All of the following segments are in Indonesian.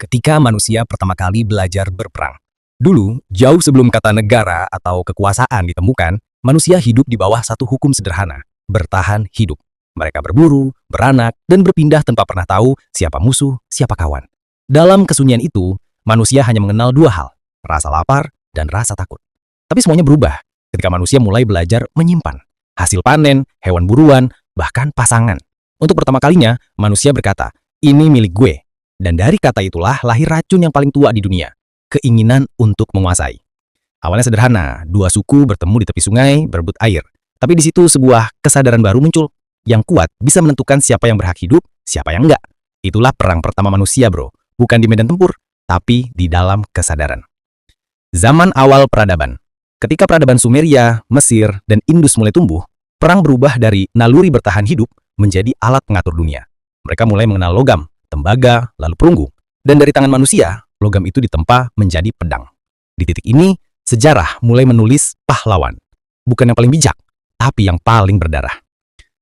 ketika manusia pertama kali belajar berperang. Dulu, jauh sebelum kata negara atau kekuasaan ditemukan, manusia hidup di bawah satu hukum sederhana, bertahan hidup. Mereka berburu, beranak, dan berpindah tanpa pernah tahu siapa musuh, siapa kawan. Dalam kesunyian itu, manusia hanya mengenal dua hal, rasa lapar dan rasa takut. Tapi semuanya berubah ketika manusia mulai belajar menyimpan hasil panen, hewan buruan, bahkan pasangan. Untuk pertama kalinya, manusia berkata, "Ini milik gue." Dan dari kata itulah lahir racun yang paling tua di dunia, keinginan untuk menguasai. Awalnya sederhana, dua suku bertemu di tepi sungai berebut air. Tapi di situ sebuah kesadaran baru muncul. Yang kuat bisa menentukan siapa yang berhak hidup, siapa yang enggak. Itulah perang pertama manusia, bro. Bukan di medan tempur, tapi di dalam kesadaran. Zaman awal peradaban. Ketika peradaban Sumeria, Mesir, dan Indus mulai tumbuh, perang berubah dari naluri bertahan hidup menjadi alat pengatur dunia. Mereka mulai mengenal logam, tembaga, lalu perunggu. Dan dari tangan manusia, logam itu ditempa menjadi pedang. Di titik ini, sejarah mulai menulis pahlawan. Bukan yang paling bijak, tapi yang paling berdarah.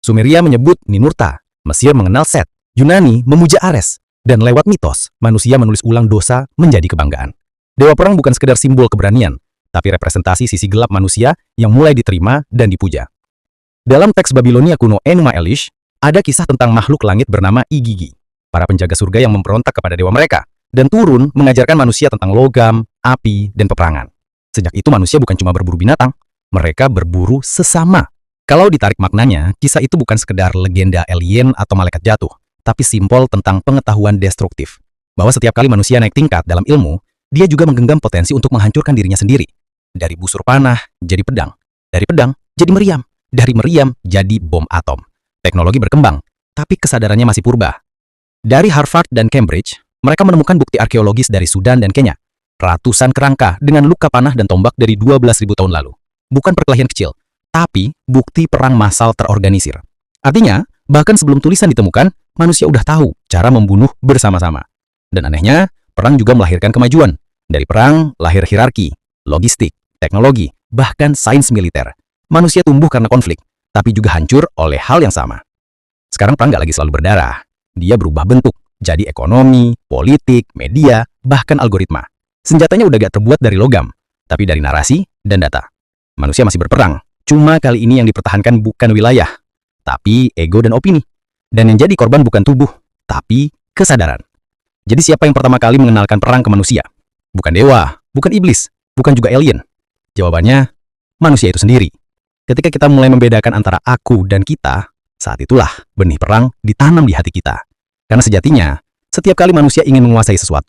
Sumeria menyebut Ninurta, Mesir mengenal Set, Yunani memuja Ares, dan lewat mitos, manusia menulis ulang dosa menjadi kebanggaan. Dewa perang bukan sekedar simbol keberanian, tapi representasi sisi gelap manusia yang mulai diterima dan dipuja. Dalam teks Babilonia kuno Enuma Elish, ada kisah tentang makhluk langit bernama Igigi, para penjaga surga yang memberontak kepada dewa mereka, dan turun mengajarkan manusia tentang logam, api, dan peperangan. Sejak itu manusia bukan cuma berburu binatang, mereka berburu sesama. Kalau ditarik maknanya, kisah itu bukan sekedar legenda alien atau malaikat jatuh, tapi simbol tentang pengetahuan destruktif. Bahwa setiap kali manusia naik tingkat dalam ilmu, dia juga menggenggam potensi untuk menghancurkan dirinya sendiri. Dari busur panah, jadi pedang. Dari pedang, jadi meriam. Dari meriam, jadi bom atom. Teknologi berkembang, tapi kesadarannya masih purba. Dari Harvard dan Cambridge, mereka menemukan bukti arkeologis dari Sudan dan Kenya. Ratusan kerangka dengan luka panah dan tombak dari 12.000 tahun lalu. Bukan perkelahian kecil, tapi bukti perang massal terorganisir. Artinya, bahkan sebelum tulisan ditemukan, manusia udah tahu cara membunuh bersama-sama. Dan anehnya, perang juga melahirkan kemajuan. Dari perang, lahir hierarki, logistik, teknologi, bahkan sains militer. Manusia tumbuh karena konflik, tapi juga hancur oleh hal yang sama. Sekarang perang nggak lagi selalu berdarah. Dia berubah bentuk, jadi ekonomi, politik, media, bahkan algoritma. Senjatanya udah gak terbuat dari logam, tapi dari narasi dan data. Manusia masih berperang, cuma kali ini yang dipertahankan bukan wilayah, tapi ego dan opini. Dan yang jadi korban bukan tubuh, tapi kesadaran. Jadi siapa yang pertama kali mengenalkan perang ke manusia? Bukan dewa, bukan iblis, bukan juga alien. Jawabannya, manusia itu sendiri. Ketika kita mulai membedakan antara aku dan kita, saat itulah benih perang ditanam di hati kita. Karena sejatinya, setiap kali manusia ingin menguasai sesuatu,